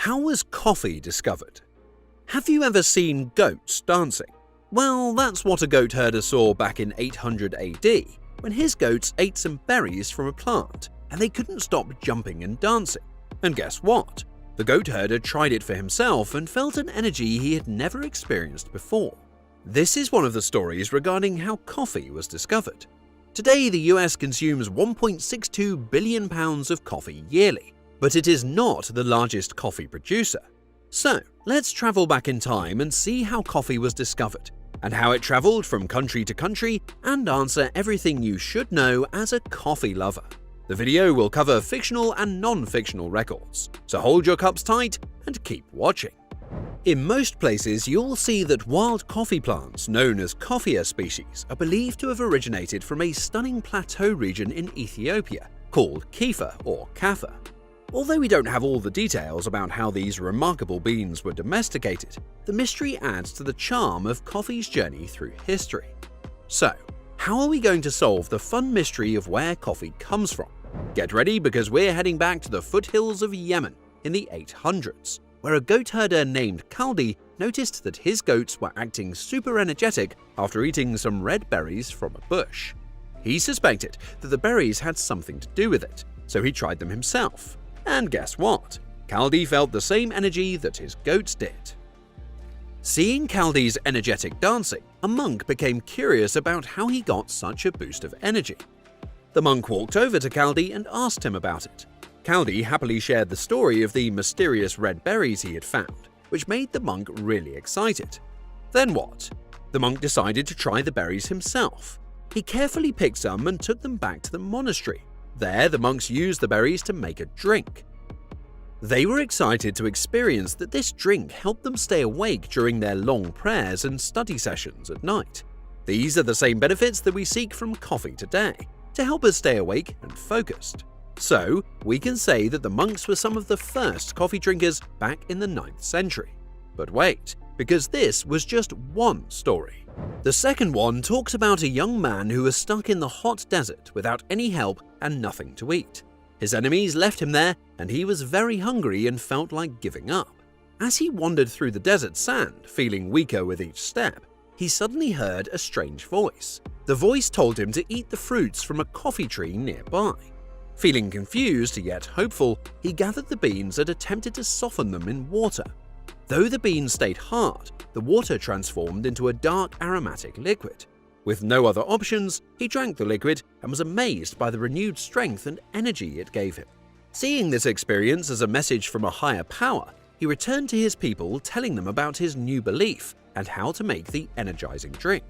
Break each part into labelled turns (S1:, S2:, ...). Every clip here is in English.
S1: How was coffee discovered? Have you ever seen goats dancing? Well, that's what a goat herder saw back in 800 AD, when his goats ate some berries from a plant, and they couldn't stop jumping and dancing. And guess what? The goat herder tried it for himself and felt an energy he had never experienced before. This is one of the stories regarding how coffee was discovered. Today, the US consumes 1.62 billion pounds of coffee yearly, but it is not the largest coffee producer. So, let's travel back in time and see how coffee was discovered, and how it traveled from country to country, and answer everything you should know as a coffee lover. The video will cover fictional and non-fictional records, so hold your cups tight and keep watching. In most places, you'll see that wild coffee plants known as coffea species are believed to have originated from a stunning plateau region in Ethiopia called Kefir or Kaffa. Although we don't have all the details about how these remarkable beans were domesticated, the mystery adds to the charm of coffee's journey through history. So, how are we going to solve the fun mystery of where coffee comes from? Get ready, because we're heading back to the foothills of Yemen in the 800s, where a goat herder named Kaldi noticed that his goats were acting super energetic after eating some red berries from a bush. He suspected that the berries had something to do with it, so he tried them himself. And guess what? Kaldi felt the same energy that his goats did. Seeing Kaldi's energetic dancing, a monk became curious about how he got such a boost of energy. The monk walked over to Kaldi and asked him about it. Kaldi happily shared the story of the mysterious red berries he had found, which made the monk really excited. Then what? The monk decided to try the berries himself. He carefully picked some and took them back to the monastery. There, the monks used the berries to make a drink. They were excited to experience that this drink helped them stay awake during their long prayers and study sessions at night. These are the same benefits that we seek from coffee today, to help us stay awake and focused. So, we can say that the monks were some of the first coffee drinkers back in the 9th century. But wait, because this was just one story. The second one talks about a young man who was stuck in the hot desert without any help and nothing to eat. His enemies left him there, and he was very hungry and felt like giving up. As he wandered through the desert sand, feeling weaker with each step, he suddenly heard a strange voice. The voice told him to eat the fruits from a coffee tree nearby. Feeling confused yet hopeful, he gathered the beans and attempted to soften them in water. Though the beans stayed hard, the water transformed into a dark aromatic liquid. With no other options, he drank the liquid and was amazed by the renewed strength and energy it gave him. Seeing this experience as a message from a higher power, he returned to his people, telling them about his new belief and how to make the energizing drink.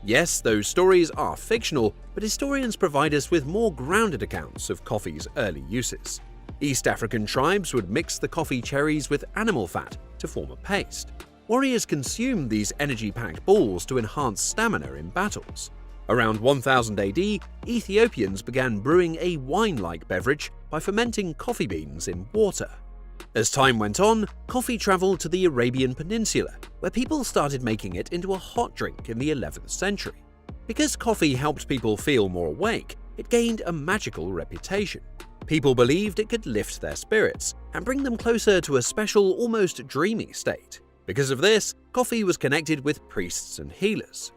S1: Yes, those stories are fictional, but historians provide us with more grounded accounts of coffee's early uses. East African tribes would mix the coffee cherries with animal fat to form a paste. Warriors consumed these energy-packed balls to enhance stamina in battles. Around 1000 AD, Ethiopians began brewing a wine-like beverage by fermenting coffee beans in water. As time went on, coffee traveled to the Arabian Peninsula, where people started making it into a hot drink in the 11th century. Because coffee helped people feel more awake, it gained a magical reputation. People believed it could lift their spirits and bring them closer to a special, almost dreamy state. Because of this, coffee was connected with priests and healers.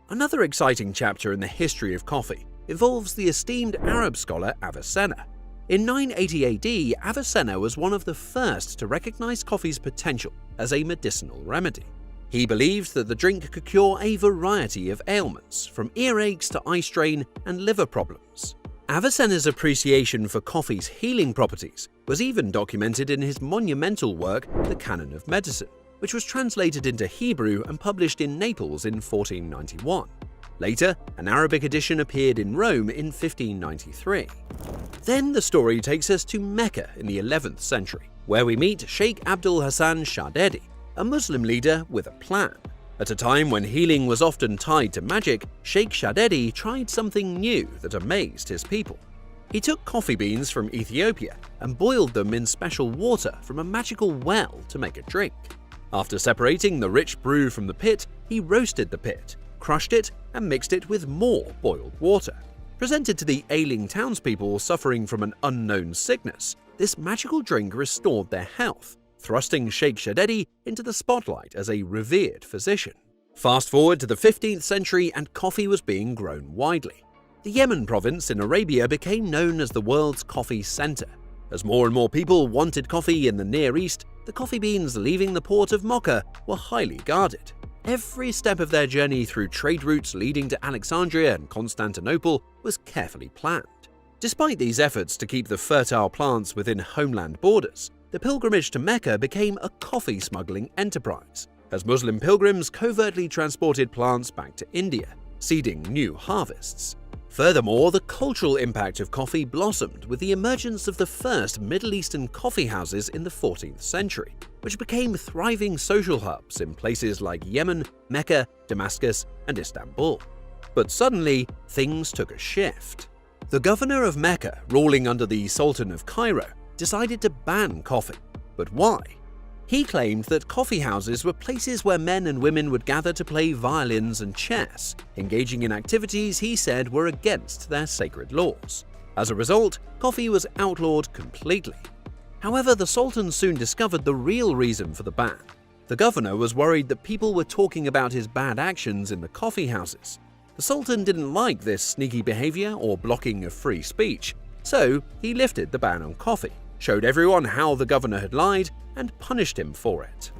S1: Another exciting chapter in the history of coffee involves the esteemed Arab scholar Avicenna. In 980 AD, Avicenna was one of the first to recognize coffee's potential as a medicinal remedy. He believed that the drink could cure a variety of ailments, from earaches to eye strain and liver problems. Avicenna's appreciation for coffee's healing properties was even documented in his monumental work, The Canon of Medicine, which was translated into Hebrew and published in Naples in 1491. Later, an Arabic edition appeared in Rome in 1593. Then the story takes us to Mecca in the 11th century, where we meet Sheikh Abdul Hassan Shadedi, a Muslim leader with a plan. At a time when healing was often tied to magic, Sheikh Shadedi tried something new that amazed his people. He took coffee beans from Ethiopia and boiled them in special water from a magical well to make a drink. After separating the rich brew from the pit, he roasted the pit, crushed it, and mixed it with more boiled water. Presented to the ailing townspeople suffering from an unknown sickness, this magical drink restored their health, thrusting Sheikh Shadedi into the spotlight as a revered physician. Fast forward to the 15th century and coffee was being grown widely. The Yemen province in Arabia became known as the world's coffee center. As more and more people wanted coffee in the Near East, the coffee beans leaving the port of Mocha were highly guarded. Every step of their journey through trade routes leading to Alexandria and Constantinople was carefully planned. Despite these efforts to keep the fertile plants within homeland borders, the pilgrimage to Mecca became a coffee smuggling enterprise, as Muslim pilgrims covertly transported plants back to India, seeding new harvests. Furthermore, the cultural impact of coffee blossomed with the emergence of the first Middle Eastern coffee houses in the 14th century, which became thriving social hubs in places like Yemen, Mecca, Damascus, and Istanbul. But suddenly, things took a shift. The governor of Mecca, ruling under the Sultan of Cairo, decided to ban coffee. But why? He claimed that coffee houses were places where men and women would gather to play violins and chess, engaging in activities he said were against their sacred laws. As a result, coffee was outlawed completely. However, the Sultan soon discovered the real reason for the ban. The governor was worried that people were talking about his bad actions in the coffee houses. The Sultan didn't like this sneaky behavior or blocking of free speech, so he lifted the ban on coffee, showed everyone how the governor had lied, and punished him for it.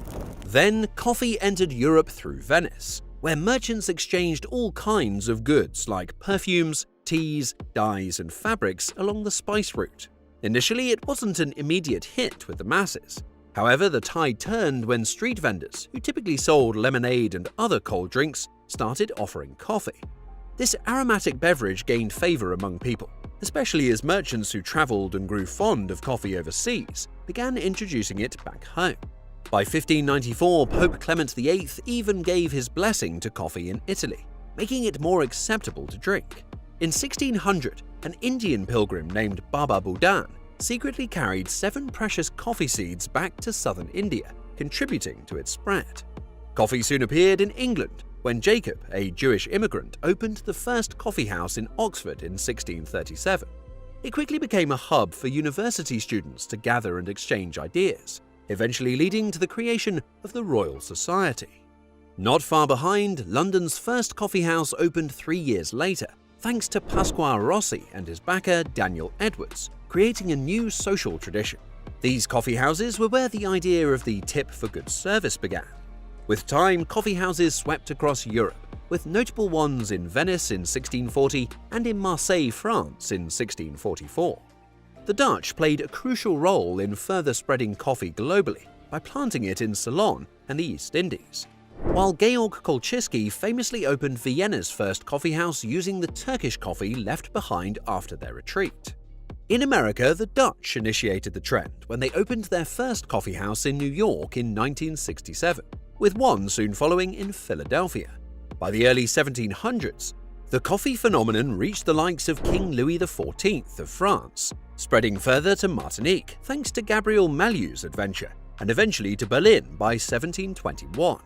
S1: Then coffee entered Europe through Venice, where merchants exchanged all kinds of goods like perfumes, teas, dyes, and fabrics along the spice route. Initially, it wasn't an immediate hit with the masses. However, the tide turned when street vendors, who typically sold lemonade and other cold drinks, started offering coffee. This aromatic beverage gained favor among people, especially as merchants who traveled and grew fond of coffee overseas began introducing it back home. By 1594, Pope Clement VIII even gave his blessing to coffee in Italy, making it more acceptable to drink. In 1600, an Indian pilgrim named Baba Budan secretly carried 7 precious coffee seeds back to southern India, contributing to its spread. Coffee soon appeared in England, when Jacob, a Jewish immigrant, opened the first coffee house in Oxford in 1637. It quickly became a hub for university students to gather and exchange ideas, eventually leading to the creation of the Royal Society. Not far behind, London's first coffee house opened 3 years later, thanks to Pasquale Rossi and his backer Daniel Edwards, creating a new social tradition. These coffee houses were where the idea of the tip for good service began. With time, coffee houses swept across Europe, with notable ones in Venice in 1640 and in Marseille, France in 1644. The Dutch played a crucial role in further spreading coffee globally by planting it in Ceylon and the East Indies, while Georg Kolczycki famously opened Vienna's first coffee house using the Turkish coffee left behind after their retreat. In America, the Dutch initiated the trend when they opened their first coffee house in New York in 1967. With one soon following in Philadelphia. By the early 1700s, the coffee phenomenon reached the likes of King Louis XIV of France, spreading further to Martinique thanks to Gabriel Maliouf's adventure, and eventually to Berlin by 1721.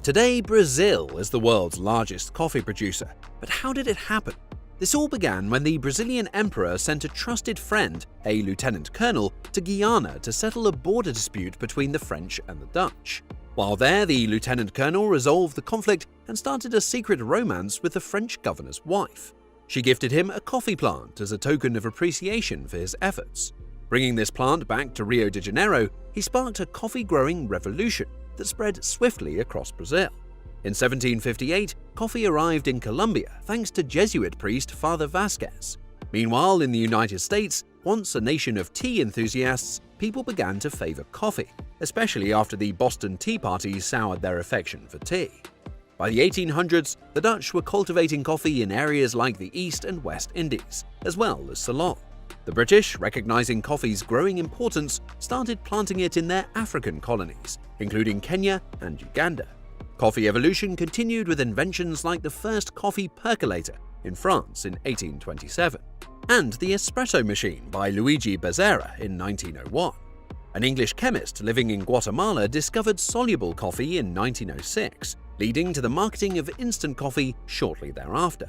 S1: Today, Brazil is the world's largest coffee producer, but how did it happen? This all began when the Brazilian emperor sent a trusted friend, a lieutenant colonel, to Guyana to settle a border dispute between the French and the Dutch. While there, the lieutenant colonel resolved the conflict and started a secret romance with the French governor's wife. She gifted him a coffee plant as a token of appreciation for his efforts. Bringing this plant back to Rio de Janeiro, he sparked a coffee-growing revolution that spread swiftly across Brazil. In 1758, coffee arrived in Colombia thanks to Jesuit priest Father Vasquez. Meanwhile, in the United States, once a nation of tea enthusiasts, people began to favor coffee, especially after the Boston Tea Party soured their affection for tea. By the 1800s, the Dutch were cultivating coffee in areas like the East and West Indies, as well as Ceylon. The British, recognizing coffee's growing importance, started planting it in their African colonies, including Kenya and Uganda. Coffee evolution continued with inventions like the first coffee percolator in France in 1827, and the espresso machine by Luigi Bezzera in 1901. An English chemist living in Guatemala discovered soluble coffee in 1906, leading to the marketing of instant coffee shortly thereafter.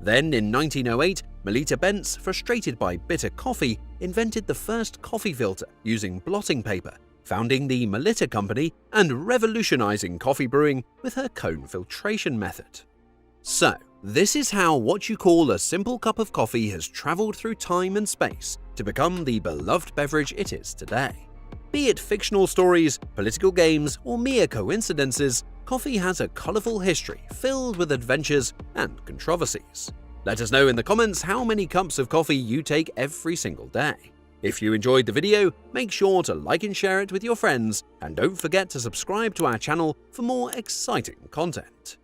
S1: Then, in 1908, Melita Bentz, frustrated by bitter coffee, invented the first coffee filter using blotting paper, founding the Melitta Company and revolutionizing coffee brewing with her cone filtration method. So, this is how what you call a simple cup of coffee has traveled through time and space to become the beloved beverage it is today. Be it fictional stories, political games, or mere coincidences, coffee has a colorful history filled with adventures and controversies. Let us know in the comments how many cups of coffee you take every single day. If you enjoyed the video, make sure to like and share it with your friends, and don't forget to subscribe to our channel for more exciting content.